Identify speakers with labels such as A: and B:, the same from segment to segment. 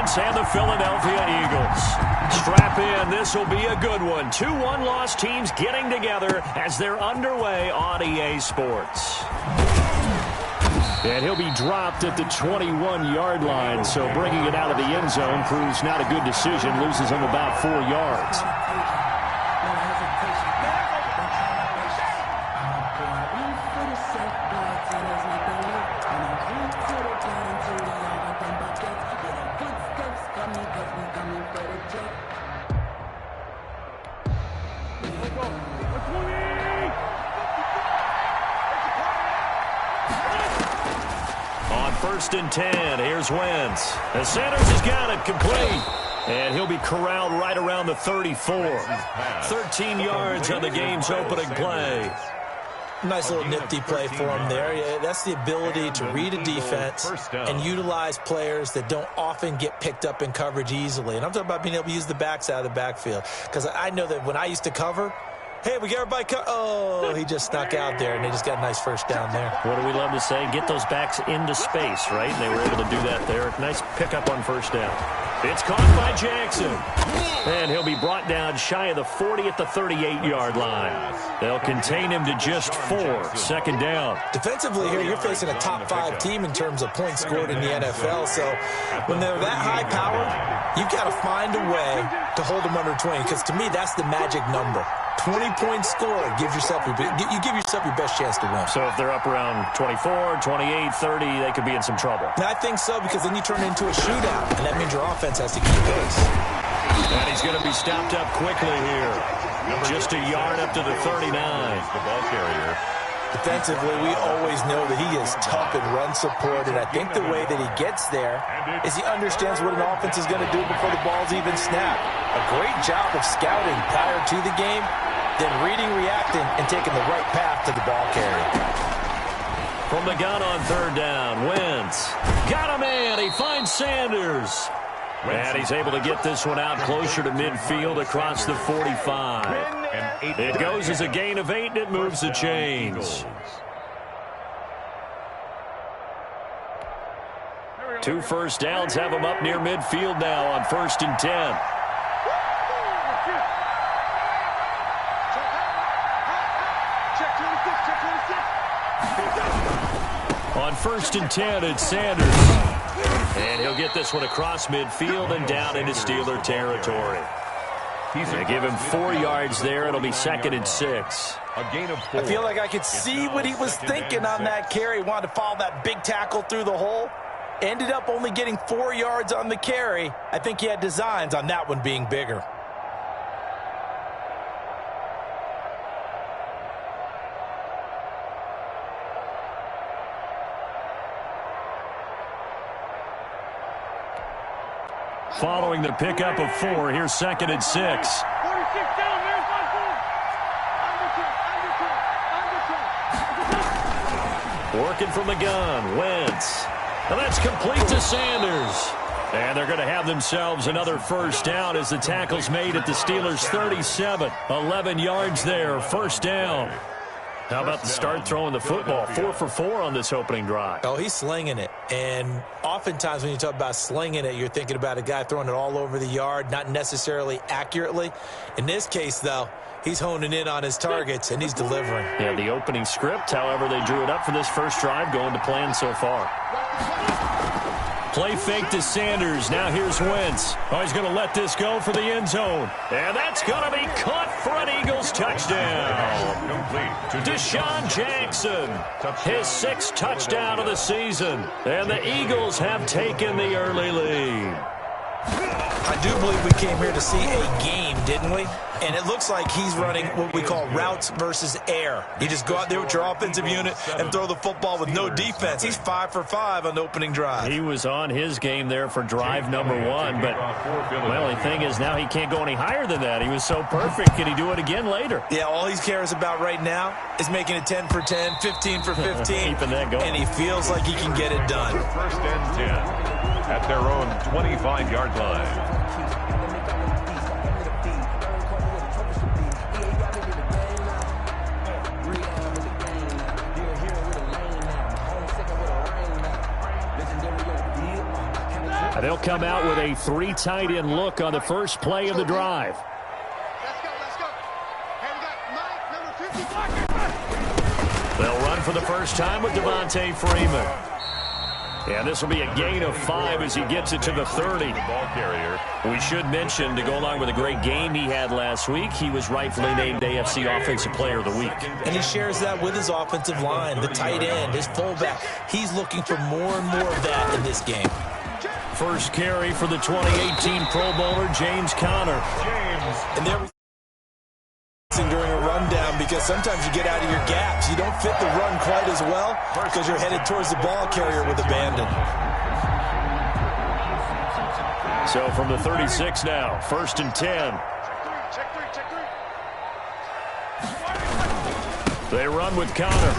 A: Giants and the Philadelphia Eagles. Strap in. This will be a good one. 2 one-loss teams getting together as they're underway on EA Sports. And he'll be dropped at the 21-yard line, so bringing it out of the end zone proves not a good decision. Loses him about 4 yards. First and 10. Here's Wentz. And Sanders has got it complete. And he'll be corralled right around the 34. 13 yards on the game's opening play.
B: Nice little nifty play for him there. Yeah, that's the ability to read a defense and utilize players that don't often get picked up in coverage easily. And I'm talking about being able to use the backs out of the backfield. Because I know that when I used to cover, hey, we got everybody oh, he just snuck out there, and they just got a nice first down there.
A: What do we love to say? Get those backs into space, right? And they were able to do that there. Nice pickup on first down. It's caught by Jackson. And he'll be brought down shy of the 40 at the 38-yard line. They'll contain him to just 4. Second down.
B: Defensively here, you're facing a top 5 team in terms of points scored in the NFL. So when they're that high-powered, you've got to find a way to hold them under 20. Because to me, that's the magic number. 20 points scored, you give yourself your best chance to win.
A: So if they're up around 24, 28, 30, they could be in some trouble.
B: And I think so, because then you turn it into a shootout, and that means your offense has to keep pace.
A: And he's going to be stopped up quickly here. Just a yard up to the 39.
C: The ball carrier.
B: Defensively, we always know that he is tough in run support, and I think the way that he gets there is he understands what an offense is going to do before the ball's even snapped. A great job of scouting prior to the game, then reading, reacting, and taking the right path to the ball carrier.
A: From the gun on third down, Wentz. Got a man. He finds Sanders. And he's able to get this one out closer to midfield across the 45. It goes as a gain of 8, and it moves the chains. 2 first downs have him up near midfield now on 1st and 10. On 1st and 10, it's Sanders. And he'll get this one across midfield and down into Steeler territory. They give him 4 yards there. It'll be 2nd and 6.
C: A gain of 4.
B: I feel like I could see what he was thinking on that carry. He wanted to follow that big tackle through the hole. Ended up only getting 4 yards on the carry. I think he had designs on that one being bigger.
A: Following the pickup of 4, here's 2nd and 6. Working from the gun, Wentz. And that's complete to Sanders. And they're going to have themselves another first down as the tackle's made at the Steelers' 37. 11 yards there, first down. How about the start throwing the football? 4 for 4 on this opening drive.
B: Oh, he's slinging it. And oftentimes when you talk about slinging it, you're thinking about a guy throwing it all over the yard, not necessarily accurately. In this case, though, he's honing in on his targets, and he's delivering.
A: Yeah, the opening script, however, they drew it up for this first drive, going to plan so far. Play fake to Sanders. Now here's Wentz. Oh, he's going to let this go for the end zone. And that's going to be caught for an Eagles touchdown. Deshaun Jackson, his 6th touchdown of the season. And the Eagles have taken the early lead.
B: I do believe we came here to see a game, didn't we? And it looks like he's running what we call routes versus air. You just go out there with your offensive unit and throw the football with no defense. He's 5 for 5 on the opening drive.
A: He was on his game there for drive number 1, but the only thing is now he can't go any higher than that. He was so perfect. Can he do it again later?
B: Yeah, all he cares about right now is making it 10 for 10, 15 for 15.
A: Keeping that going.
B: And he feels like he can get it done.
C: 1st and 10 at their own 25-yard line.
A: They'll come out with a 3 tight end look on the first play of the drive.
D: Let's go. Hey, we got Mike, number 50.
A: They'll run for the first time with Devontae Freeman. And this will be a gain of 5 as he gets it to the 30.
C: Ball carrier.
A: We should mention, to go along with a great game he had last week, he was rightfully named AFC Offensive Player of the Week.
B: And he shares that with his offensive line, the tight end, his fullback. He's looking for more and more of that in this game.
A: First carry for the 2018 Pro Bowler, James Conner.
B: And there was during a rundown because sometimes you get out of your gaps. You don't fit the run quite as well because you're headed towards the ball carrier with abandon.
A: So from the 36 now, 1st and 10.
D: Check three.
A: They run with Conner.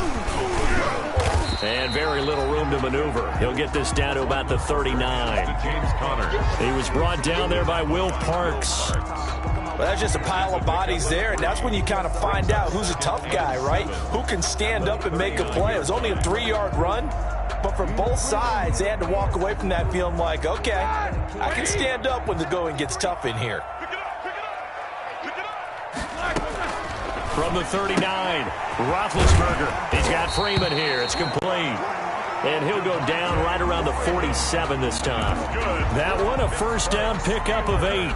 A: And very little room to maneuver. He'll get this down to about the 39.
C: James Conner.
A: He was brought down there by Will Parks.
B: Well, that's just a pile of bodies there, and that's when you kind of find out who's a tough guy, right? Who can stand up and make a play. It was only a 3-yard run, but for both sides, they had to walk away from that feeling like, okay, I can stand up when the going gets tough in here.
A: From the 39, Roethlisberger. He's got Freeman here. It's complete. And he'll go down right around the 47 this time. That one, a first down pickup of 8.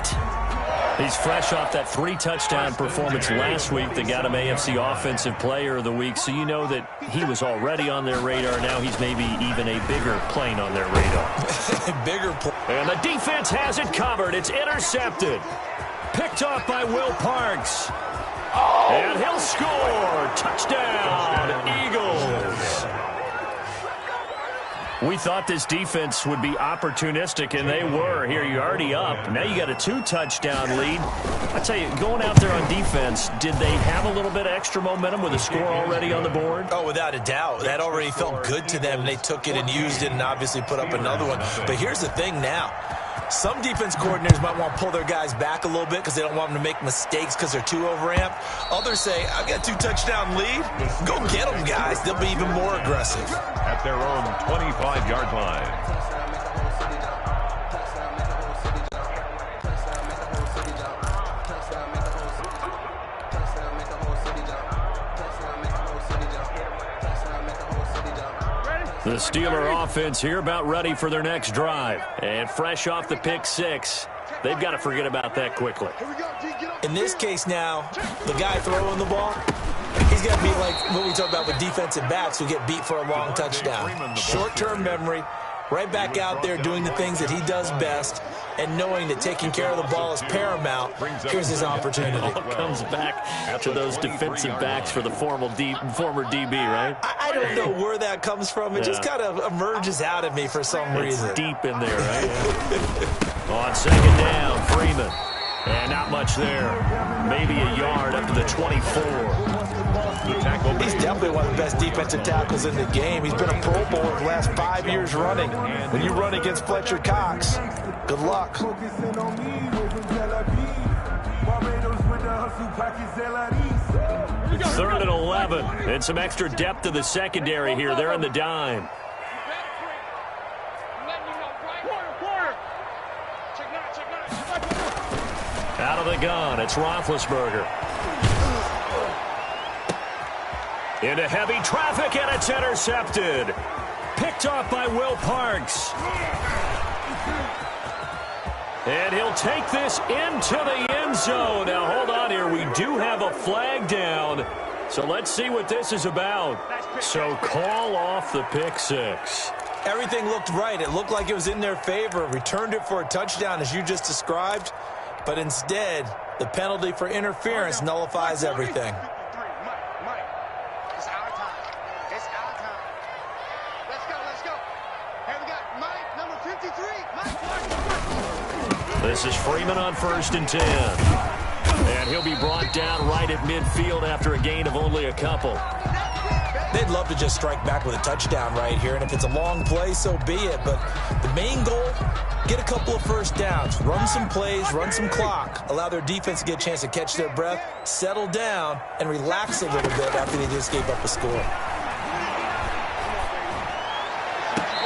A: He's fresh off that 3-touchdown performance last week that got him AFC Offensive Player of the Week, so you know that he was already on their radar. Now he's maybe even a bigger plane on their radar.
B: Bigger play.
A: And the defense has it covered. It's intercepted. Picked off by Will Parks. And he'll score. Touchdown, Eagles. We thought this defense would be opportunistic, and they were. Here, you're already up. Now you got a 2-touchdown lead. I tell you, going out there on defense, did they have a little bit of extra momentum with a score already on the board?
B: Oh, without a doubt. That already felt good to them. They took it and used it and obviously put up another one. But here's the thing now. Some defense coordinators might want to pull their guys back a little bit because they don't want them to make mistakes because they're too overamped. Others say, I've got a 2-touchdown lead. Go get them, guys. They'll be even more aggressive.
C: At their own 25-yard line.
A: The Steeler offense here about ready for their next drive. And fresh off the pick 6. They've got to forget about that quickly.
B: In this case now, the guy throwing the ball, he's got to be like what we talk about with defensive backs who get beat for a long touchdown. Short-term memory, right back out there doing the things that he does best, and knowing that taking care of the ball is paramount. Here's his opportunity.
A: It all comes back to those defensive backs for the former DB, right?
B: I don't know where that comes from. It just kind of emerges out of me for some reason.
A: It's deep in there, right? On second down, Freeman. And not much there. Maybe a yard up to the 24.
B: He's definitely one of the best defensive tackles in the game. He's been a Pro Bowler the last 5 years running. When you run against Fletcher Cox, good luck.
A: 3rd and 11. And some extra depth to the secondary here. They're in the dime. Out of the gun, it's Roethlisberger. Into heavy traffic, and it's intercepted. Picked off by Will Parks. And he'll take this into the end zone. Now, hold on here. We do have a flag down. So let's see what this is about. So call off the pick 6.
B: Everything looked right. It looked like it was in their favor. Returned it for a touchdown, as you just described. But instead, the penalty for interference nullifies everything.
D: Mike, it's our time. It's our time. Let's go. Hey, we got Mike, number 53. Mike.
A: This is Freeman on 1st and 10. And he'll be brought down right at midfield after a gain of only a couple.
B: They'd love to just strike back with a touchdown right here, and if it's a long play, so be it. But the main goal, get a couple of first downs, run some plays, run some clock, allow their defense to get a chance to catch their breath, settle down, and relax a little bit after they just gave up a score.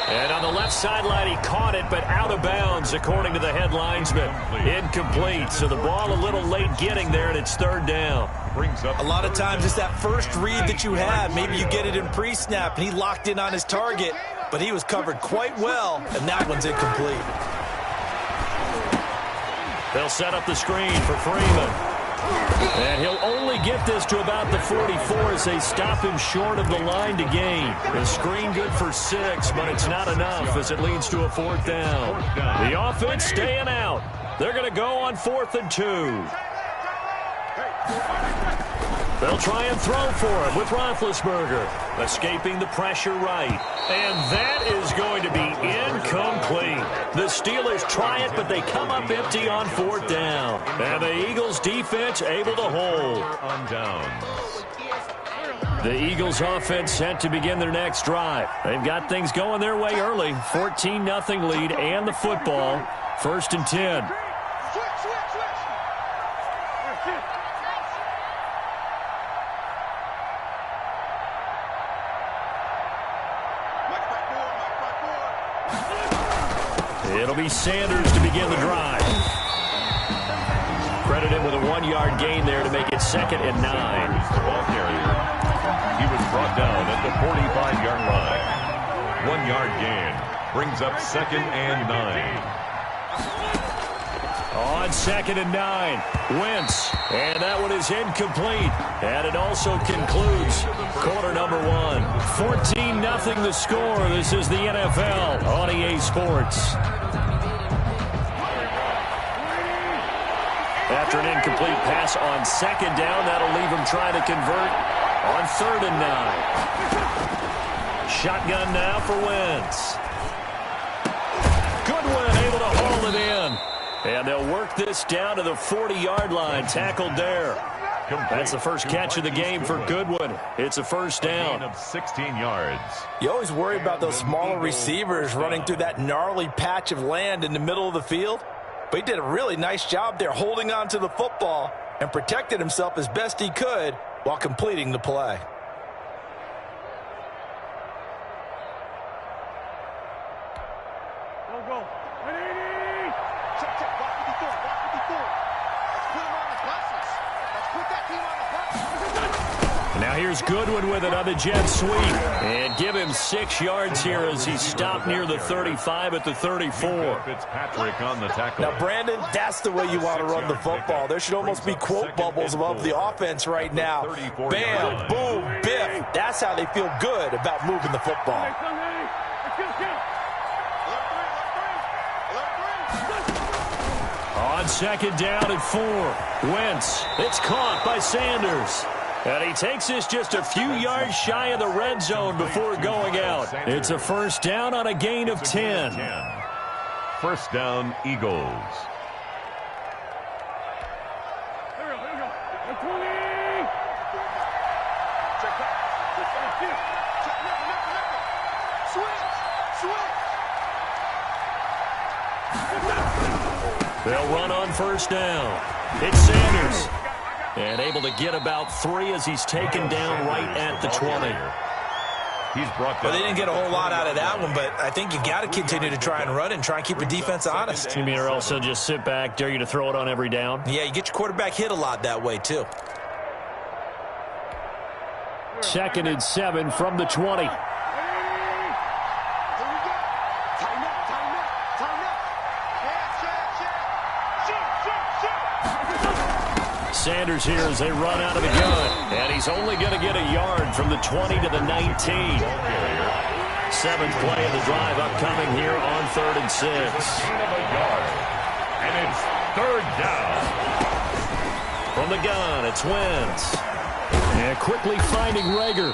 A: And on the left sideline, he caught it, but out of bounds, according to the head linesman. Incomplete. So the ball a little late getting there, and it's third down.
B: A lot of times it's that first read that you have. Maybe you get it in pre-snap, and he locked in on his target, but he was covered quite well, and that one's incomplete.
A: They'll set up the screen for Freeman. And he'll only get this to about the 44 as they stop him short of the line to gain. The screen good for 6, but it's not enough as it leads to a fourth down. The offense staying out. They're going to go on 4th and 2. They'll try and throw for it with Roethlisberger. Escaping the pressure right. And that is going to be incomplete. The Steelers try it, but they come up empty on 4th down. And the Eagles defense able to hold.
C: On downs.
A: The Eagles offense set to begin their next drive. They've got things going their way early. 14-0 lead and the football. 1st and 10. It'll be Sanders to begin the drive. Credit him with a 1-yard gain there to make it 2nd and 9.
C: Ball carrier. He was brought down at the 45-yard line. 1-yard gain brings up 2nd and 9.
A: On 2nd and 9, Wentz. And that one is incomplete. And it also concludes quarter number 1. 14-0 the score. This is the NFL on EA Sports. After an incomplete pass on 2nd down, that'll leave him trying to convert on 3rd and 9. Shotgun now for Wentz. Goodwin able to haul it in. And they'll work this down to the 40-yard line. Tackled there. That's the first catch of the game for Goodwin. It's a first down.
C: Of 16 yards.
B: You always worry about those smaller receivers running through that gnarly patch of land in the middle of the field. But he did a really nice job there holding on to the football and protected himself as best he could while completing the play.
A: Now here's Goodwin with it on the jet sweep. And give him 6 yards here as he stopped near the 35 at the 34.
C: Fitzpatrick on the tackle.
B: Now, Brandon, that's the way you want to run the football. There should almost be quote bubbles above the offense right now. Bam, boom, biff. That's how they feel good about moving the football.
A: On 2nd down and 4. Wentz. It's caught by Sanders. And he takes this just a few yards shy of the red zone before going out. It's a first down on a gain of 10.
C: First down, Eagles.
A: They'll run on first down. It's Sanders. And able to get about 3 as he's taken down right at the 20.
C: He's brought down.
B: Well, they didn't get a whole lot out of that one, but I think you got to continue to try and run and try and keep the defense honest.
A: You mean or else they'll just sit back, dare you to throw it on every down?
B: Yeah, you get your quarterback hit a lot that way, too.
A: 2nd and 7 from the 20. Sanders here as they run out of the gun. And he's only going to get a yard from the 20 to the 19. 7th play of the drive upcoming here on 3rd and 6.
C: And it's 3rd down.
A: From the gun, it's Wentz. And quickly finding Rager.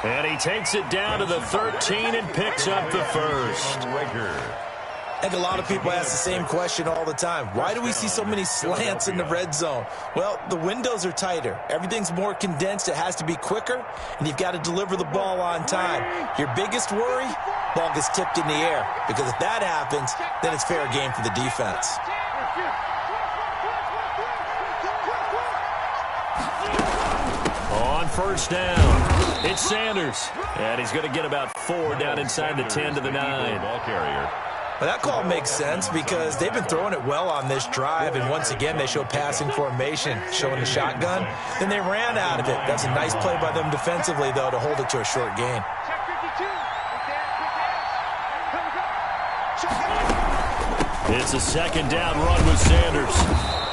A: And he takes it down to the 13 and picks up the first.
B: I think a lot of people ask the same question all the time. Why do we see so many slants in the red zone? Well, the windows are tighter. Everything's more condensed. It has to be quicker, and you've got to deliver the ball on time. Your biggest worry? Ball gets tipped in the air, because if that happens, then it's fair game for the defense.
A: On first down. It's Sanders. And he's going to get about 4 down inside the 10 to the 9.
C: Ball carrier.
B: Well, that call makes sense because they've been throwing it well on this drive, and once again they show passing formation, showing the shotgun. Then they ran out of it. That's a nice play by them defensively, though, to hold it to a short gain.
A: It's a second down run with Sanders.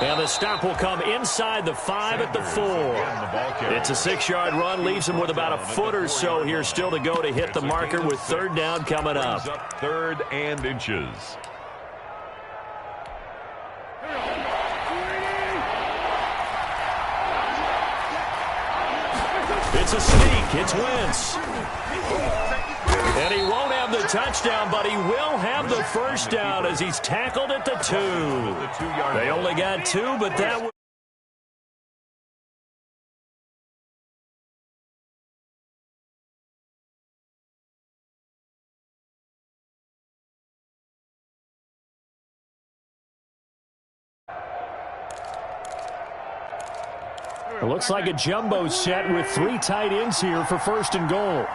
A: And the stop will come inside the 5 at the 4. It's a 6-yard run, leaves him with about a foot or so here still to go to hit the marker with third down coming up.
C: Third and inches.
A: It's a sneak. It's Wentz. And he won't have the touchdown, but he will have the first down as he's tackled at the 2. They only got 2, but that was... It looks like a jumbo set with 3 tight ends here for first and goal.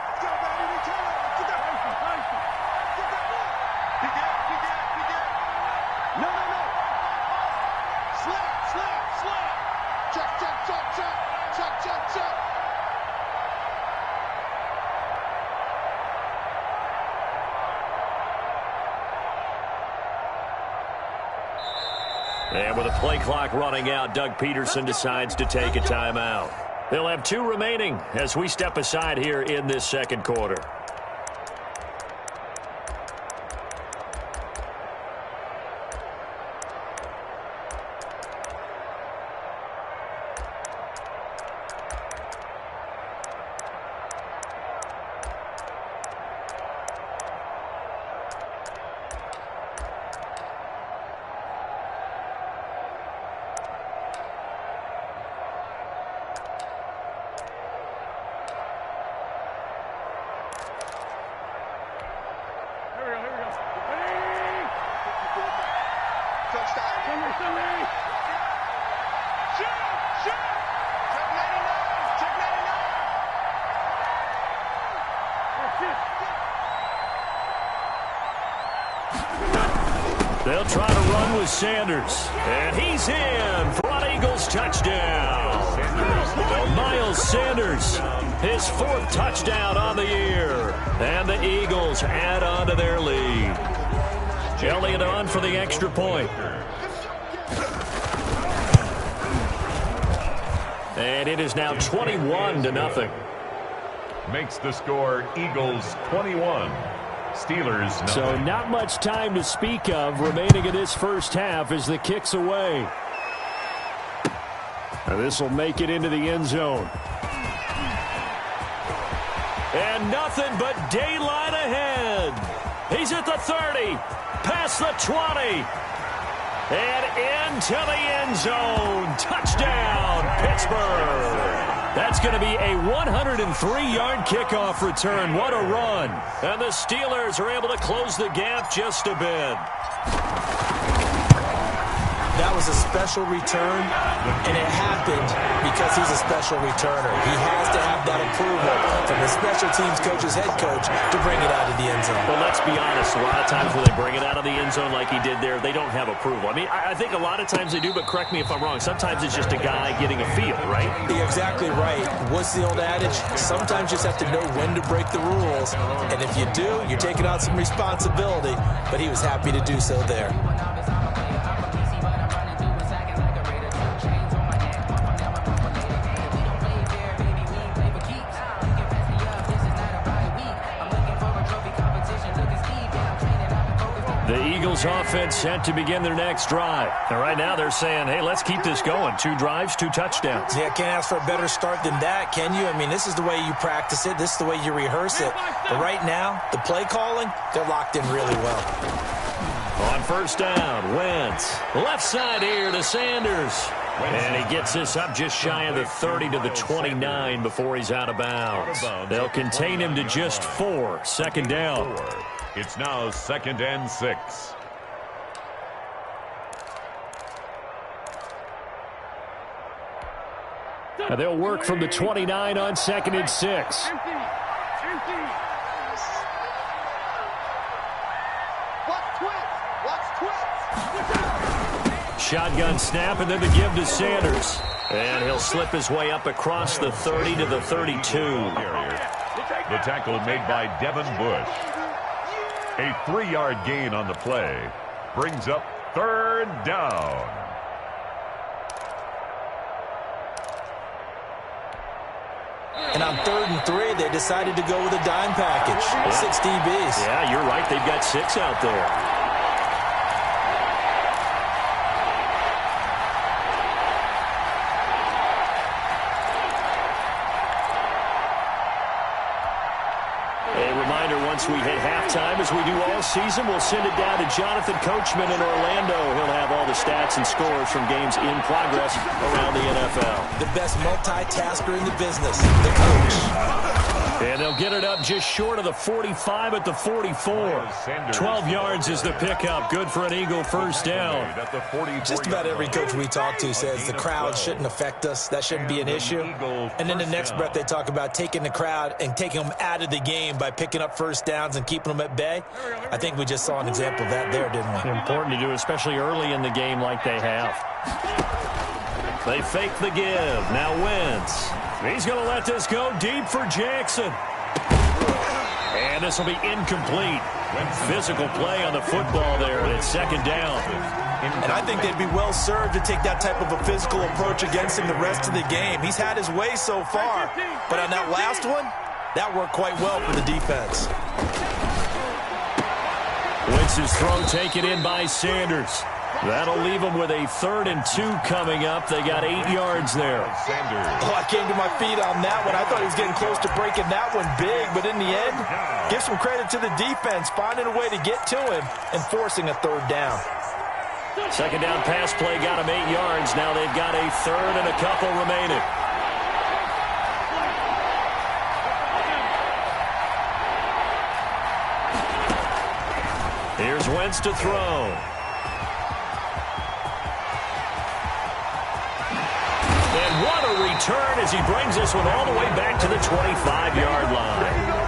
A: And with a play clock running out, Doug Peterson decides to take a timeout. They'll have 2 remaining as we step aside here in this second quarter. They'll try to run with Sanders. And he's in for an Eagles touchdown. Well, Miles Sanders, his 4th touchdown on the year. And the Eagles add on to their lead. Elliott on for the extra point. And it is now 21-0.
C: Makes the score Eagles 21. Steelers nothing.
A: So not much time to speak of remaining in this first half as the kick's away. Now this will make it into the end zone. And nothing but daylight ahead. He's at the 30, past the 20, and into the end zone. Touchdown, Pittsburgh. That's going to be a 103-yard kickoff return. What a run. And the Steelers are able to close the gap just a bit.
B: That was a special return, and it happened because he's a special returner. He has to have that approval from the special teams coach's head coach to bring it out of the end zone.
A: Well, let's be honest. A lot of times when they bring it out of the end zone like he did there, they don't have approval. I mean, I think a lot of times they do, but correct me if I'm wrong. Sometimes it's just a guy getting a feel, right?
B: You're exactly right. What's the old adage? Sometimes you just have to know when to break the rules. And if you do, you're taking on some responsibility. But he was happy to do so there.
A: The Eagles offense set to begin their next drive. And right now they're saying, hey, let's keep this going. 2 drives, 2 touchdowns.
B: Yeah, can't ask for a better start than that, can you? I mean, this is the way you practice it. This is the way you rehearse it. But right now, the play calling, they're locked in really well.
A: On first down, Wentz. Left side here to Sanders. And he gets this up just shy of the 30 to the 29 before he's out of bounds. They'll contain him to just 4. Second down.
C: It's now 2nd and 6.
A: Now they'll work from the 29 on 2nd and 6. Shotgun snap, and then the give to Sanders. And he'll slip his way up across the 30 to the 32.
C: The tackle made by Devin Bush. A 3-yard gain on the play brings up 3rd down.
B: And on 3rd and 3, they decided to go with a dime package. 6 DBs.
A: Yeah, you're right. They've got 6 out there. Once we hit halftime, as we do all season, we'll send it down to Jonathan Coachman in Orlando. He'll have all the stats and scores from games in progress around the NFL.
B: The best multitasker in the business, the coach.
A: And they'll get it up just short of the 45 at the 44. 12 yards is the pickup. Good for an Eagle first down.
B: Just about every coach we talk to says the crowd shouldn't affect us. That shouldn't be an issue. And then the next breath they talk about taking the crowd and taking them out of the game by picking up first downs and keeping them at bay. I think we just saw an example of that there, didn't we?
A: Important to do, especially early in the game like they have. They fake the give. Now Wentz. He's going to let this go deep for Jackson. And this will be incomplete. Physical play on the football there, and it's 2nd down.
B: And I think they'd be well served to take that type of a physical approach against him the rest of the game. He's had his way so far, but on that last one, that worked quite well for the defense.
A: Wentz's throw taken in by Sanders. That'll leave them with a 3rd and 2 coming up. They got 8 yards there.
B: Oh, I came to my feet on that one. I thought he was getting close to breaking that one big, but in the end, give some credit to the defense, finding a way to get to him and forcing a 3rd down.
A: 2nd down pass play got him 8 yards. Now they've got a 3rd and a couple remaining. Here's Wentz to throw. And what a return as he brings this one all the way back to the 25-yard line.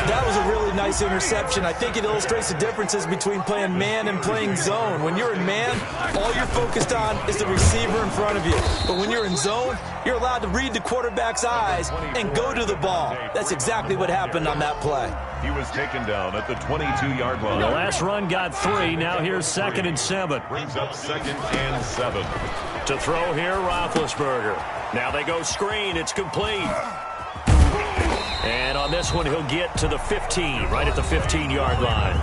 B: That was a really nice interception. I think it illustrates the differences between playing man and playing zone. When you're in man, all you're focused on is the receiver in front of you. But when you're in zone, you're allowed to read the quarterback's eyes and go to the ball. That's exactly what happened on that play.
C: He was taken down at the 22-yard line.
A: The last run got 3. Now here's 2nd and 7.
C: Brings up 2nd and 7.
A: To throw here, Roethlisberger. Now they go screen. It's complete. And on this one, he'll get to the 15, right at the 15-yard line.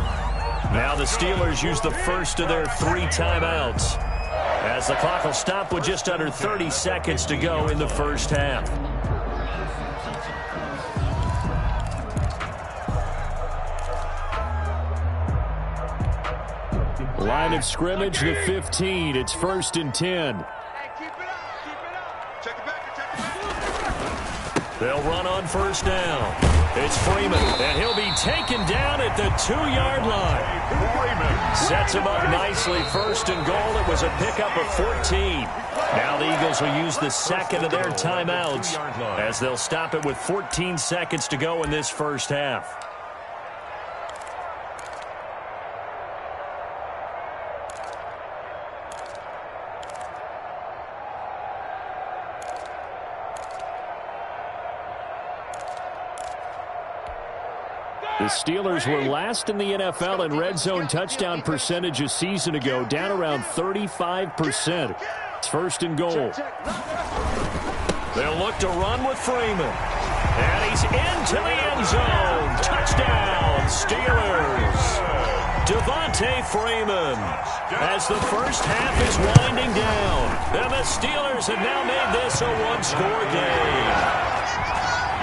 A: Now the Steelers use the first of their 3 timeouts, as the clock will stop with just under 30 seconds to go in the first half. Line of scrimmage, the 15. It's 1st and 10. They'll run on first down. It's Freeman, and he'll be taken down at the 2-yard line. Freeman sets him up nicely. 1st and goal. It was a pickup of 14. Now the Eagles will use the 2nd of their timeouts, as they'll stop it with 14 seconds to go in this first half. The Steelers were last in the NFL in red zone touchdown percentage a season ago, down around 35%. It's 1st and goal. They'll look to run with Freeman. And he's into the end zone. Touchdown, Steelers. Devontae Freeman, as the first half is winding down. And the Steelers have now made this a 1-score game.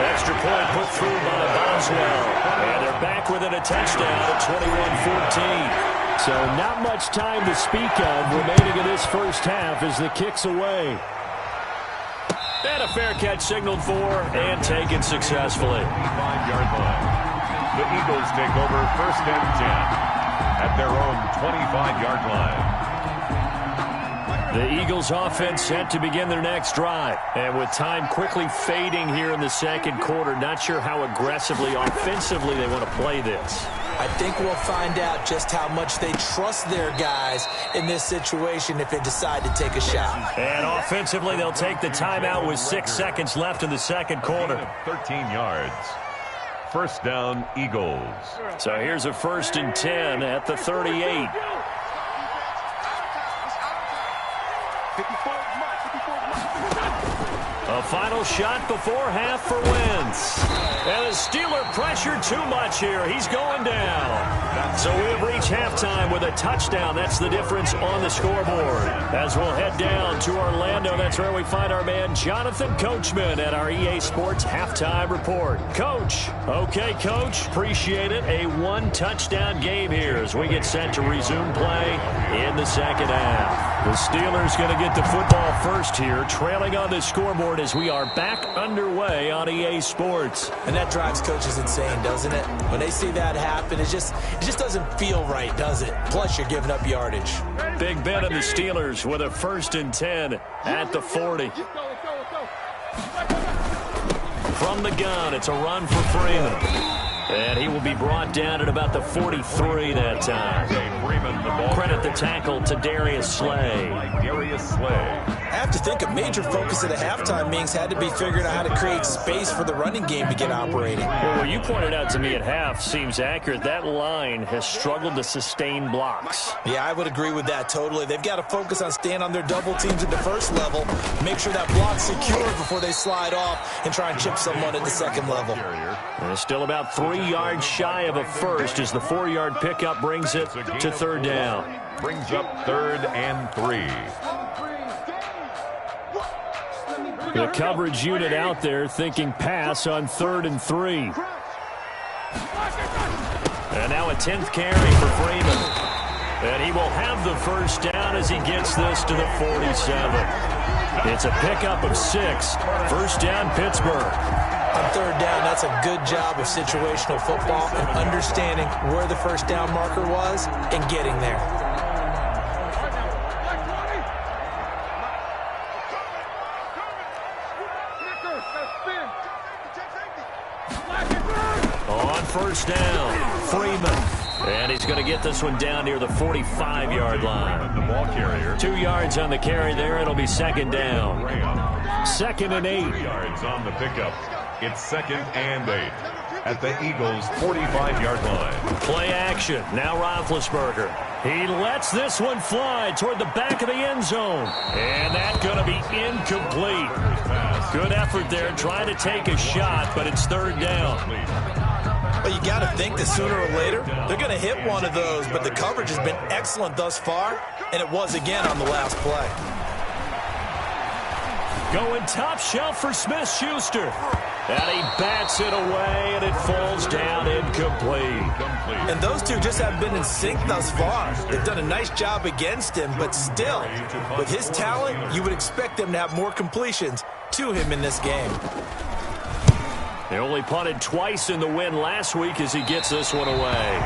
A: Extra point put through by Boswell. And they're back within a touchdown at 21-14. So not much time to speak of remaining in this first half as the kick's away. And a fair catch signaled for and taken successfully.
C: 5-yard line. The Eagles take over 1st and 10 at their own 25-yard line.
A: The Eagles offense set to begin their next drive. And with time quickly fading here in the second quarter, not sure how aggressively, offensively they want to play this.
B: I think we'll find out just how much they trust their guys in this situation if they decide to take a shot.
A: And offensively, they'll take the timeout with 6 seconds left in the second quarter.
C: 13 yards. First down, Eagles.
A: So here's a 1st and 10 at the 38. A final shot before half for Wentz. And the Steeler pressure too much here. He's going down. So we have reached halftime with a touchdown. That's the difference on the scoreboard. As we'll head down to Orlando, that's where we find our man Jonathan Coachman at our EA Sports Halftime Report. Coach. Okay, Coach. Appreciate it. A one-touchdown game here as we get set to resume play in the second half. The Steelers going to get the football first here, trailing on the scoreboard as we are back underway on EA Sports.
B: And that drives coaches insane, doesn't it? When they see that happen, it just doesn't feel right, does it? Plus, you're giving up yardage.
A: Big Ben and the Steelers with a 1st and 10 at the 40. From the gun, it's a run for Freeman. And he will be brought down at about the 43 that time. Credit the tackle to Darius Slay.
B: I have to think a major focus of the halftime meetings had to be figuring out how to create space for the running game to get operating.
A: Well, what you pointed out to me at half seems accurate. That line has struggled to sustain blocks.
B: Yeah, I would agree with that totally. They've got to focus on staying on their double teams at the first level, make sure that block's secure before they slide off and try and chip someone at the second level.
A: And still about 3 yards shy of a first as the 4-yard pickup brings it to 3rd down.
C: Brings up 3rd and 3.
A: The coverage unit out there thinking pass on 3rd and 3. And now a 10th carry for Freeman. And he will have the first down as he gets this to the 47. It's a pickup of 6. First down, Pittsburgh.
B: On 3rd down, that's a good job of situational football and understanding where the first down marker was and getting there.
A: On first down, Freeman. And he's going to get this one down near the 45-yard line.
C: The ball carrier.
A: 2 yards on the carry there. It'll be 2nd down. 2nd and 8.
C: 3 yards on the pickup. It's 2nd and 8 at the Eagles' 45-yard line.
A: Play action. Now Roethlisberger. He lets this one fly toward the back of the end zone. And that's going to be incomplete. Good effort there trying to take a shot, but it's 3rd down.
B: Well, you got to think that sooner or later they're going to hit one of those, but the coverage has been excellent thus far, and it was again on the last play.
A: Going top shelf for Smith-Schuster. And he bats it away, and it falls down incomplete.
B: And those two just haven't been in sync thus far. They've done a nice job against him, but still, with his talent, you would expect them to have more completions to him in this game.
A: They only punted twice in the win last week as he gets this one away.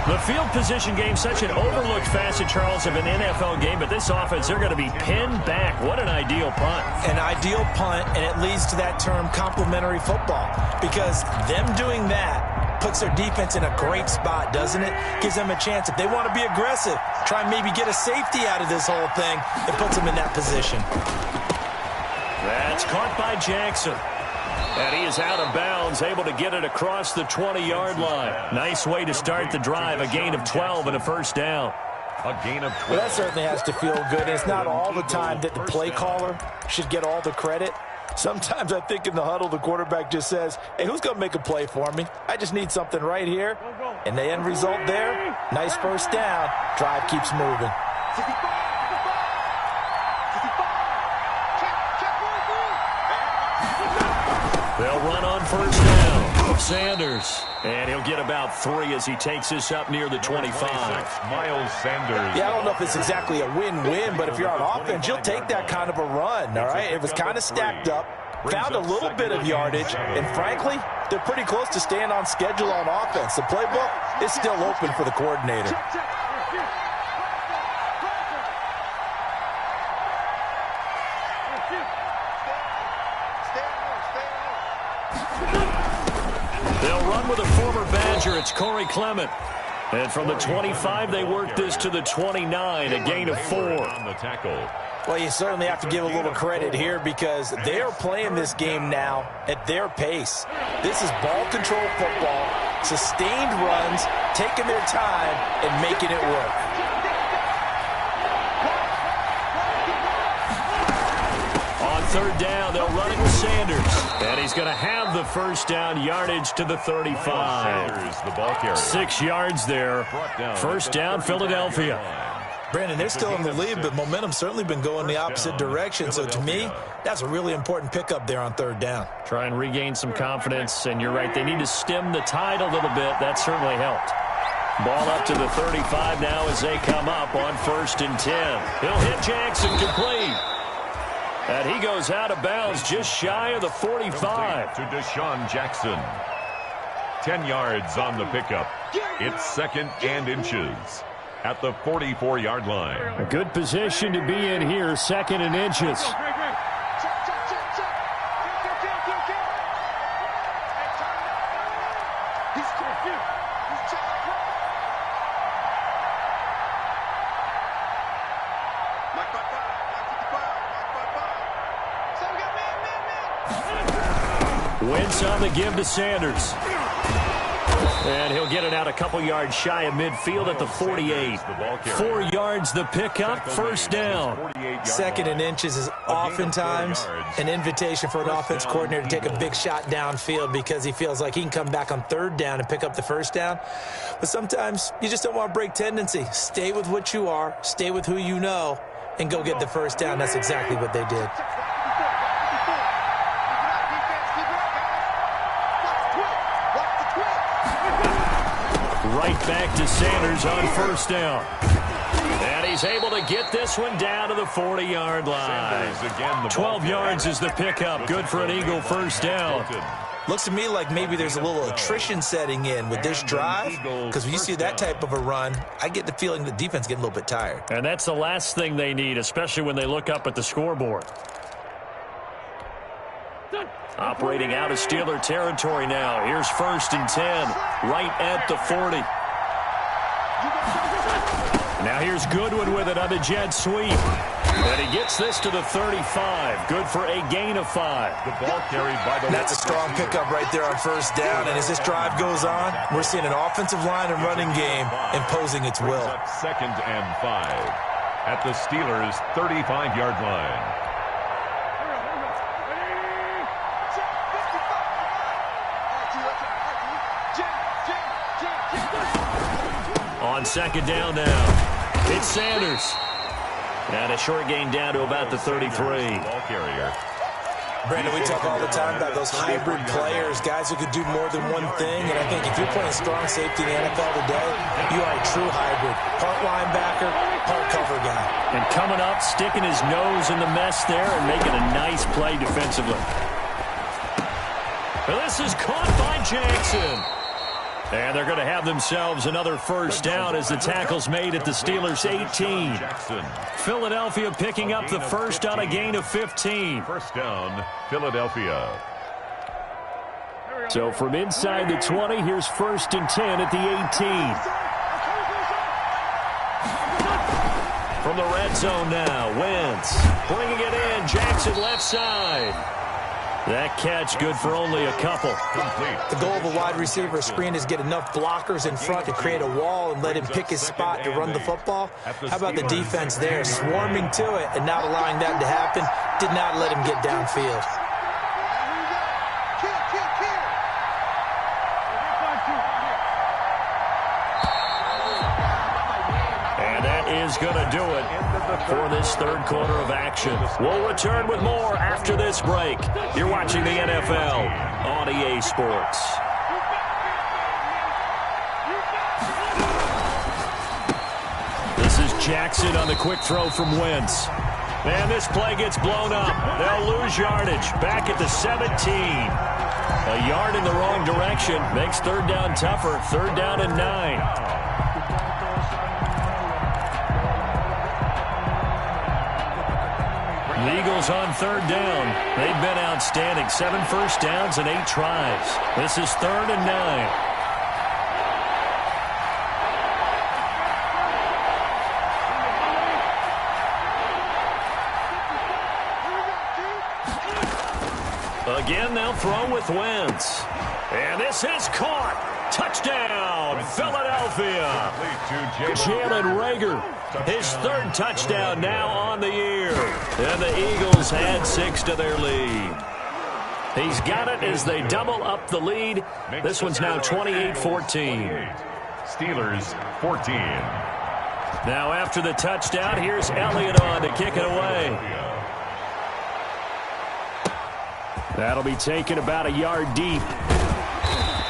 A: The field position game, such an overlooked facet, Charles, of an NFL game, but this offense, they're going to be pinned back. What an ideal punt.
B: An ideal punt, and it leads to that term complementary football, because them doing that puts their defense in a great spot, doesn't it? Gives them a chance. If they want to be aggressive, try and maybe get a safety out of this whole thing, it puts them in that position.
A: That's caught by Jackson. And he is out of bounds, able to get it across the 20-yard line. Nice way to start the drive, a gain of 12 and a first down.
C: A gain of 12.
B: Well, that certainly has to feel good. And it's not all the time that the play caller should get all the credit. Sometimes I think in the huddle, the quarterback just says, hey, who's going to make a play for me? I just need something right here. And the end result there, nice first down. Drive keeps moving.
A: They'll run on first down. Sanders. And he'll get about 3 as he takes this up near the 25.
C: Miles Sanders.
B: Yeah, I don't know if it's exactly a win-win, but if you're on offense, you'll take that kind of a run, all right? It was kind of stacked up, found a little bit of yardage, and frankly, they're pretty close to staying on schedule on offense. The playbook is still open for the coordinator.
A: They'll run with a former Badger. It's Corey Clement. And from the 25, they work this to the 29, a gain of 4.
C: On the tackle.
B: Well, you certainly have to give a little credit here because they are playing this game now at their pace. This is ball control football, sustained runs, taking their time and making it work.
A: On third down, they'll run it with Sanders. And he's going to have the first down, yardage to the 35.
C: Sanders, the ball carrier.
A: 6 yards there. First down, Philadelphia.
B: Brandon, they're still in the lead, but momentum's certainly been going the opposite direction. So to me, that's a really important pickup there on third down.
A: Try and regain some confidence, and you're right, they need to stem the tide a little bit. That certainly helped. Ball up to the 35 now as they come up on 1st and 10. He'll hit Jackson complete. And he goes out of bounds just shy of the 45.
C: To Deshaun Jackson. 10 yards on the pickup. It's 2nd and inches at the 44-yard line.
A: A good position to be in here, 2nd and inches. Wentz on the give to Sanders. And he'll get it out a couple yards shy of midfield at the 48. 4 yards the pickup, first down.
B: 2nd and inches is oftentimes an invitation for an offense coordinator to take a big shot downfield because he feels like he can come back on third down and pick up the first down. But sometimes you just don't want to break tendency. Stay with what you are, stay with who you know, and go get the first down. That's exactly what they did.
A: Right back to Sanders on first down. And he's able to get this one down to the 40-yard line. 12 yards is the pickup. Good for an Eagle first down.
B: Looks to me like maybe there's a little attrition setting in with this drive, because when you see that type of a run, I get the feeling the defense getting a little bit tired.
A: And that's the last thing they need, especially when they look up at the scoreboard. Operating out of Steeler territory now. Here's 1st and 10, right at the 40. Now here's Goodwin with it on the jet sweep. And he gets this to the 35. Good for a gain of 5.
C: The ball carried by the...
B: That's a strong pickup right there on first down. And as this drive goes on, we're seeing an offensive line and running game imposing its will.
C: 2nd and 5 at the Steelers' 35-yard line.
A: On 2nd down now, it's Sanders. And a short gain down to about the 33.
C: Ball carrier.
B: Brandon, we talk all the time about those hybrid players, guys who could do more than one thing. And I think if you're playing strong safety in the NFL today, you are a true hybrid. Part linebacker, part cover guy.
A: And coming up, sticking his nose in the mess there and making a nice play defensively. Well, this is caught by Jackson. And they're going to have themselves another first down as the tackle's made at the Steelers' 18. Philadelphia picking up the first on a gain of 15.
C: First down, Philadelphia.
A: So from inside the 20, here's 1st and 10 at the 18. From the red zone now, Wentz bringing it in. Jackson left side. That catch good for only a couple.
B: The goal of a wide receiver screen is get enough blockers in front to create a wall and let him pick his spot to run the football. How about the defense there, swarming to it and not allowing that to happen? Did not let him get downfield.
A: And that is going to do it for this third quarter of action. We'll return with more after this break. You're watching the NFL on EA Sports. This is Jackson on the quick throw from Wentz. And this play gets blown up. They'll lose yardage. Back at the 17. A yard in the wrong direction. Makes third down tougher. 3rd down and 9. The Eagles on third down. They've been outstanding. 7 first downs and 8 tries. This is 3rd and 9. Again, they'll throw with Wentz. And this is caught. Touchdown, Philadelphia. Jalen Reagor, his 3rd touchdown now on the year. And the Eagles add 6 to their lead. He's got it as they double up the lead. This one's now 28-14.
C: Steelers 14.
A: Now after the touchdown, here's Elliott on to kick it away. That'll be taken about a yard deep.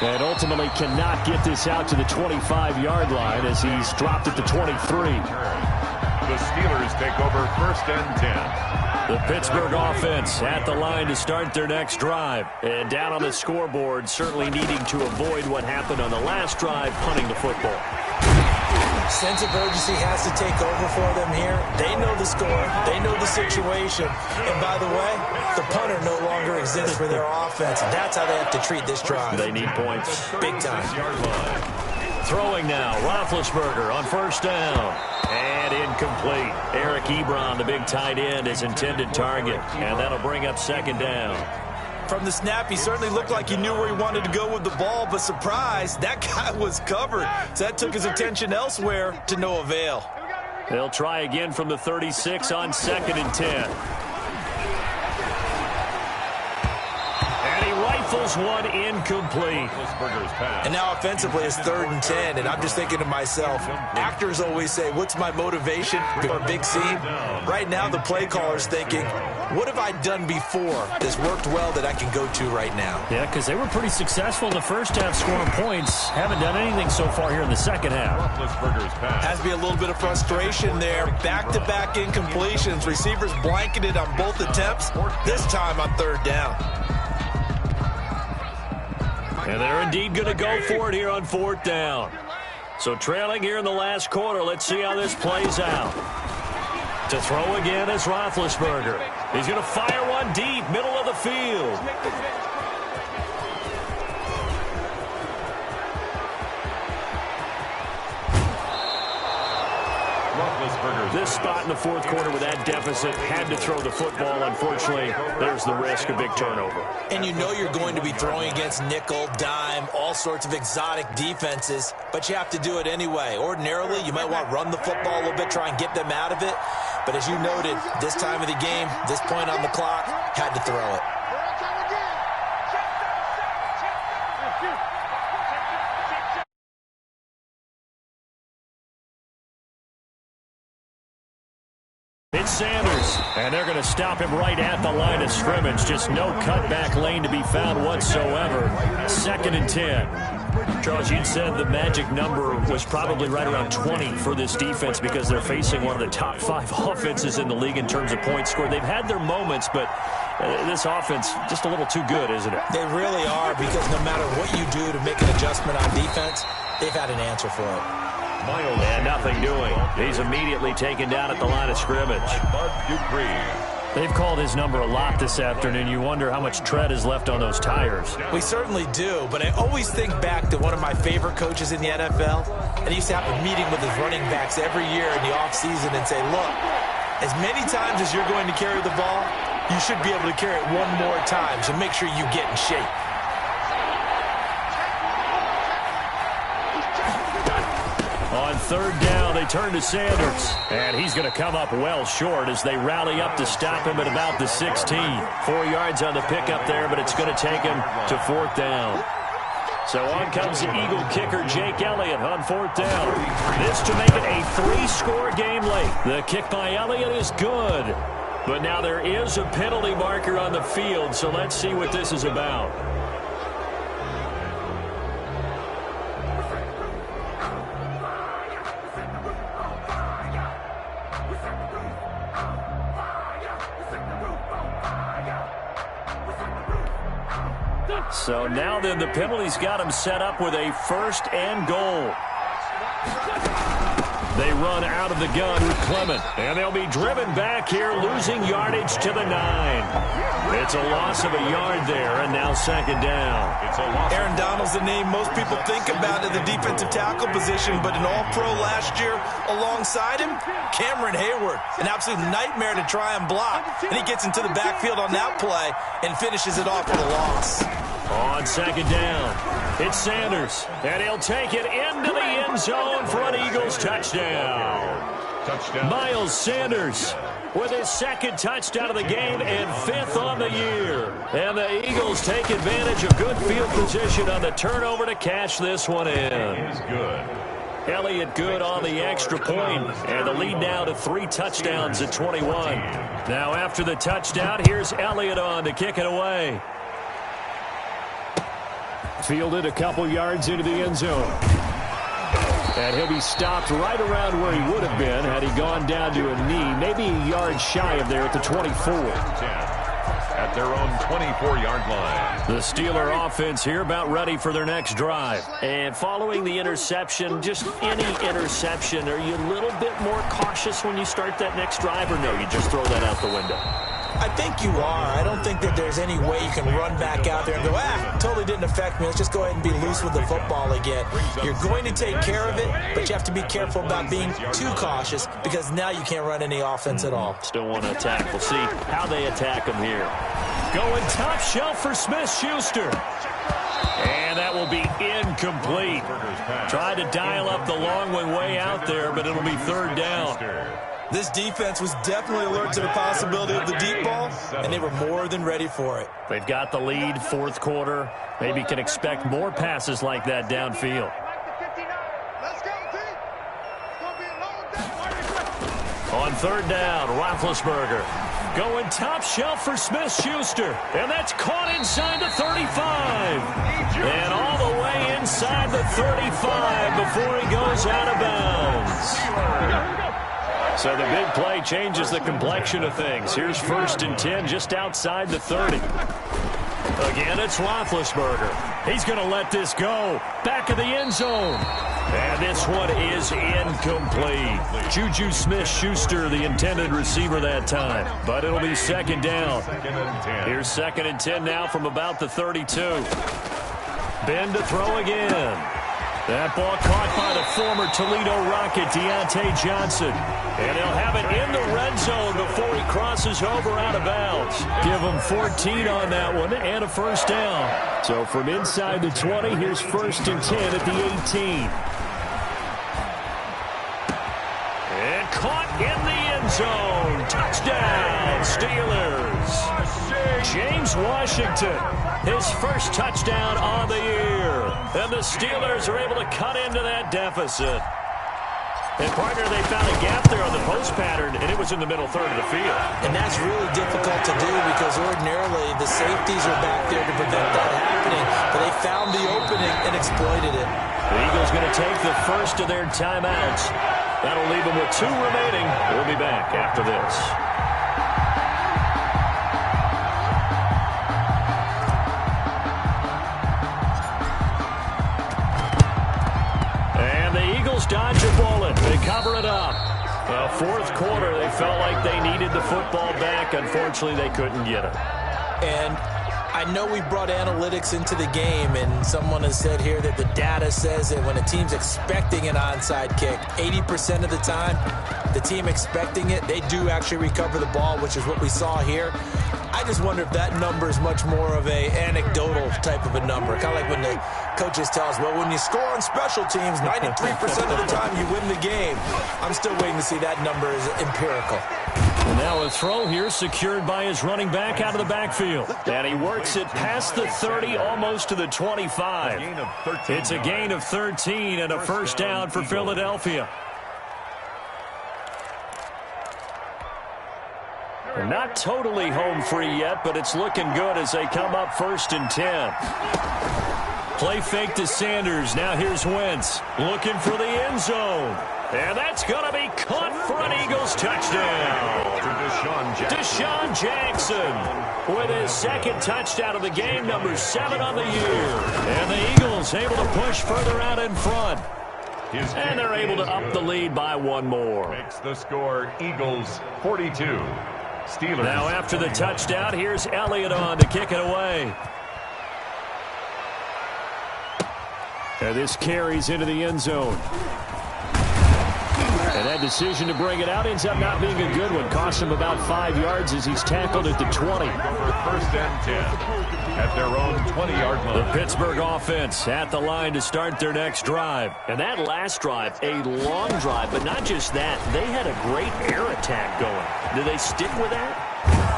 A: And ultimately cannot get this out to the 25-yard line as he's dropped it to 23.
C: The Steelers take over 1st and 10.
A: The Pittsburgh offense at the line to start their next drive. And down on the scoreboard, certainly needing to avoid what happened on the last drive, punting the football.
B: Sense of urgency has to take over for them here. They know the score. They know the situation. And by the way, the punter no longer exists for their offense. And that's how they have to treat this drive.
A: They need points.
B: Big time.
A: Throwing now, Roethlisberger on 1st down. And incomplete. Eric Ebron, the big tight end, is intended target. And that'll bring up 2nd down.
B: From the snap, he certainly looked like he knew where he wanted to go with the ball, but surprise, that guy was covered. So that took his attention elsewhere to no avail.
A: They'll try again from the 36 on 2nd and 10. And he rifles one incomplete.
B: And now offensively it's 3rd and 10, and I'm just thinking to myself, actors always say, what's my motivation for a big scene? Right now the play caller's thinking, what have I done before that's worked well that I can go to right now?
A: Yeah, because they were pretty successful in the first half scoring points. Haven't done anything so far here in the second half.
B: Has to be a little bit of frustration there. Back-to-back incompletions. Receivers blanketed on both attempts, this time on 3rd down.
A: And they're indeed going to go for it here on 4th down. So trailing here in the last quarter, let's see how this plays out. To throw again is Roethlisberger. He's going to fire one deep, middle of the field. This spot in the 4th quarter with that deficit, had to throw the football. Unfortunately, there's the risk of big turnover.
B: And you know you're going to be throwing against nickel, dime, all sorts of exotic defenses, but you have to do it anyway. Ordinarily, you might want to run the football a little bit, try and get them out of it. But as you noted, this time of the game, this point on the clock, had to throw it.
A: It's Sanders, and they're going to stop him right at the line of scrimmage. Just no cutback lane to be found whatsoever. 2nd and 10. Charles, you said the magic number was probably right around 20 for this defense because they're facing one of the top 5 offenses in the league in terms of points scored. They've had their moments, but this offense just a little too good, isn't it?
B: They really are, because no matter what you do to make an adjustment on defense, they've had an answer for it.
A: And nothing doing. He's immediately taken down at the line of scrimmage. They've called his number a lot this afternoon. You wonder how much tread is left on those tires.
B: We certainly do, but I always think back to one of my favorite coaches in the NFL, and he used to have a meeting with his running backs every year in the offseason and say, look, as many times as you're going to carry the ball, you should be able to carry it one more time, so make sure you get in shape.
A: On 3rd down, they turn to Sanders. And he's going to come up well short as they rally up to stop him at about the 16. 4 yards on the pickup there, but it's going to take him to 4th down. So on comes the Eagle kicker, Jake Elliott, on 4th down. This to make it a 3-score game late. The kick by Elliott is good. But now there is a penalty marker on the field, so let's see what this is about. So now then the penalty's got him set up with a 1st and goal. They run out of the gun with Clement. And they'll be driven back here, losing yardage to the 9. It's a loss of a yard there, and now second down.
B: Aaron Donald's the name most people think about at the defensive tackle position, but an all-pro last year alongside him, Cameron Hayward. An absolute nightmare to try and block. And he gets into the backfield on that play and finishes it off with a loss.
A: On second down, it's Sanders, and he'll take it into the end zone for an Eagles touchdown. Miles Sanders with his second touchdown of the game and 5th on the year. And the Eagles take advantage of good field position on the turnover to cash this one in. Elliott good on the extra point, and the lead now to 3 touchdowns at 21. Now after the touchdown, here's Elliott on to kick it away. Fielded a couple yards into the end zone. And he'll be stopped right around where he would have been had he gone down to a knee, maybe a yard shy of there at the 24.
C: At their own 24-yard line.
A: The Steeler offense here about ready for their next drive. And following the interception, just any interception, are you a little bit more cautious when you start that next drive, or no, you just throw that out the window?
B: I think you are. I don't think that there's any way you can run back out there and go, totally didn't affect me. Let's just go ahead and be loose with the football again. You're going to take care of it, but you have to be careful about being too cautious because now you can't run any offense at all.
A: Still want to attack. We'll see how they attack them here. Going top shelf for Smith-Schuster. And that will be incomplete. Tried to dial up the long one way out there, but it'll be third down.
B: This defense was definitely alert to the possibility of the deep ball, and they were more than ready for it.
A: They've got the lead, fourth quarter. Maybe can expect more passes like that downfield. On third down, Roethlisberger going top shelf for Smith-Schuster, and that's caught inside the 35. And all the way inside the 35 before he goes out of bounds. So the big play changes the complexion of things. Here's 1st and 10 just outside the 30. Again, it's Roethlisberger. He's going to let this go. Back of the end zone. And this one is incomplete. Juju Smith-Schuster, the intended receiver that time. But it'll be second down. Here's 2nd and 10 now from about the 32. Ben to throw again. That ball caught by the former Toledo Rocket, Deontay Johnson. And he'll have it in the red zone before he crosses over out of bounds. Give him 14 on that one and a first down. So from inside the 20, here's 1st and 10 at the 18. And caught in the end zone. Touchdown, Steelers. James Washington, his first touchdown on the year. And the Steelers are able to cut into that deficit. And, partner, they found a gap there on the post pattern, and it was in the middle third of the field.
B: And that's really difficult to do because ordinarily the safeties are back there to prevent that happening. But they found the opening and exploited it.
A: The Eagles going to take the first of their timeouts. That'll leave them with 2 remaining. We'll be back after this. Dodge a bullet. They cover it up. Well, fourth quarter, they felt like they needed the football back. Unfortunately, they couldn't get it.
B: And I know we brought analytics into the game, and someone has said here that the data says that when a team's expecting an onside kick, 80% of the time, the team expecting it, they do actually recover the ball, which is what we saw here. I just wonder if that number is much more of a anecdotal type of a number. Kind of like when the coaches tell us, well, when you score on special teams, 93% of the time you win the game. I'm still waiting to see that number is empirical.
A: And now a throw here secured by his running back out of the backfield. And he works it past the 30, almost to the 25. It's a gain of 13 and a first down for Philadelphia. Not totally home free yet, but it's looking good as they come up 1st and 10. Play fake to Sanders. Now here's Wentz looking for the end zone. And that's going to be caught for an Eagles touchdown. Deshaun Jackson with his second touchdown of the game, number 7 on the year. And the Eagles able to push further out in front. And they're able to up the lead by one more.
C: Makes the score Eagles 42. Steelers.
A: Now after the touchdown, here's Elliott on to kick it away. And this carries into the end zone. And that decision to bring it out ends up not being a good one. Cost him about 5 yards as he's tackled at the 20.
C: First and 10 at their own 20-yard line.
A: The Pittsburgh offense at the line to start their next drive. And that last drive, a long drive, but not just that. They had a great air attack going. Do they stick with that?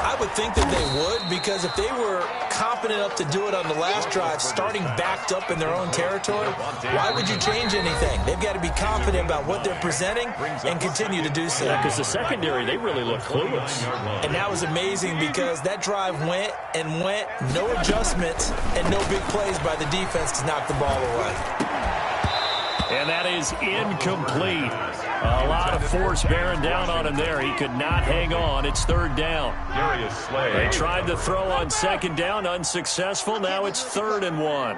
B: I would think that they would, because if they were confident enough to do it on the last drive, starting backed up in their own territory, why would you change anything? They've got to be confident about what they're presenting and continue to do so.
A: Yeah, because the secondary, they really look clueless.
B: And that was amazing because that drive went and went, no adjustments and no big plays by the defense to knock the ball away.
A: And that is incomplete. A lot of force bearing down on him there. He could not hang on. It's third down. They tried to throw on second down, unsuccessful. Now it's 3rd and 1.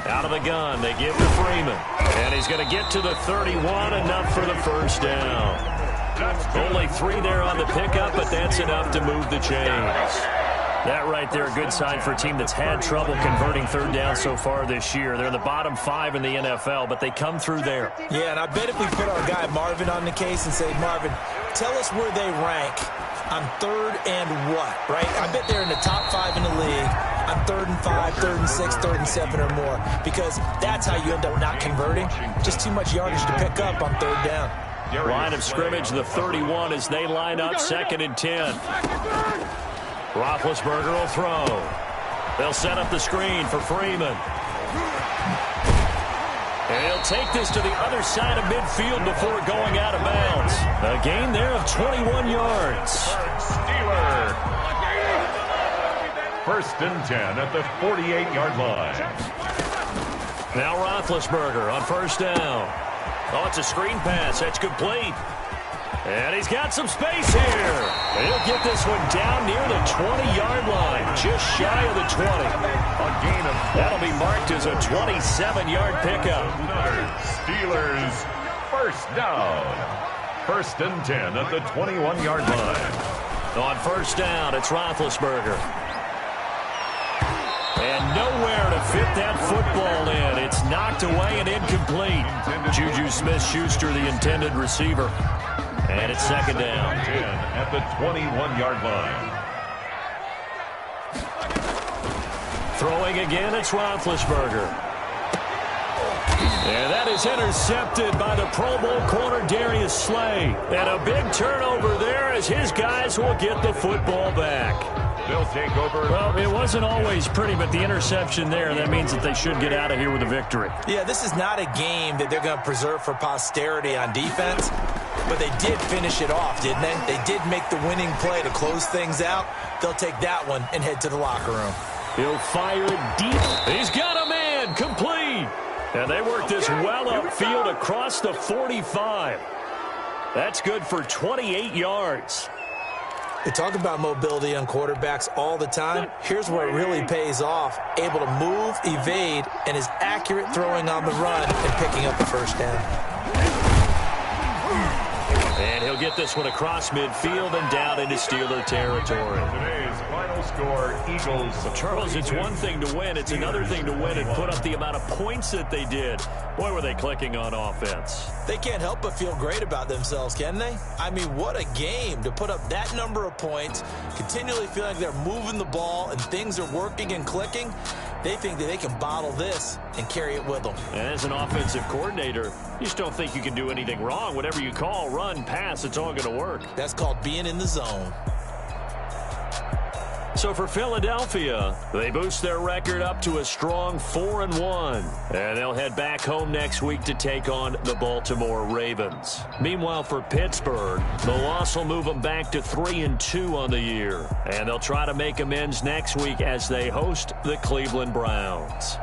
A: Out of the gun, they give to Freeman. And he's going to get to the 31, enough for the first down. Only 3 there on the pickup, but that's enough to move the chains. That right there, a good sign for a team that's had trouble converting third down so far this year. They're in the bottom 5 in the NFL, but they come through there.
B: Yeah, and I bet if we put our guy Marvin on the case and say, Marvin, tell us where they rank on 3rd and what, right? I bet they're in the top 5 in the league on 3rd and 5, 3rd and 6, 3rd and 7 or more, because that's how you end up not converting. Just too much yardage to pick up on 3rd down.
A: Line of scrimmage, the 31 as they line up, 2nd and 10. Roethlisberger will throw. They'll set up the screen for Freeman. And he'll take this to the other side of midfield before going out of bounds. A gain there of 21 yards.
C: Steeler. 1st and 10 at the 48-yard line.
A: Now Roethlisberger on 1st down. Oh, it's a screen pass. That's complete. And he's got some space here. And he'll get this one down near the 20-yard line, just shy of the 20.
C: A gain of 4.
A: That'll be marked as a 27-yard pickup.
C: Steelers first down. 1st and 10 at the 21-yard line.
A: On 1st down, it's Roethlisberger. And nowhere to fit that football in. It's knocked away and incomplete. Juju Smith-Schuster, the intended receiver. And it's 2nd down.
C: 10 at the 21-yard line.
A: Throwing again, it's Roethlisberger. And that is intercepted by the Pro Bowl corner Darius Slay. And a big turnover there as his guys will get the football back.
C: They'll take over.
A: Well, it wasn't always pretty, but the interception there, that means that they should get out of here with a victory.
B: Yeah, this is not a game that they're going to preserve for posterity on defense, but they did finish it off, didn't they? They did make the winning play to close things out. They'll take that one and head to the locker room.
A: He'll fire it deep. He's got a man, complete. And they work this well upfield across the 45. That's good for 28 yards.
B: They talk about mobility on quarterbacks all the time. Here's where it really pays off. Able to move, evade, and is accurate throwing on the run and picking up the first down.
A: And he'll get this one across midfield and down into Steeler territory.
C: Today's final score, Eagles.
A: Charles, it's one thing to win. It's another thing to win and put up the amount of points that they did. Boy, were they clicking on offense.
B: They can't help but feel great about themselves, can they? I mean, what a game to put up that number of points, continually feeling like they're moving the ball and things are working and clicking. They think that they can bottle this and carry it with them.
A: And as an offensive coordinator, you just don't think you can do anything wrong. Whatever you call, run, pass, it's all going to work.
B: That's called being in the zone.
A: So for Philadelphia, they boost their record up to a strong 4-1. And they'll head back home next week to take on the Baltimore Ravens. Meanwhile, for Pittsburgh, the loss will move them back to 3-2 on the year. And they'll try to make amends next week as they host the Cleveland Browns.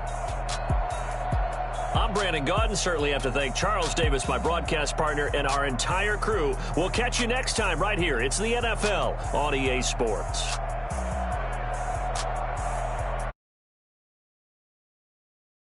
A: I'm Brandon Gaudin. Certainly have to thank Charles Davis, my broadcast partner, and our entire crew. We'll catch you next time right here. It's the NFL on EA Sports.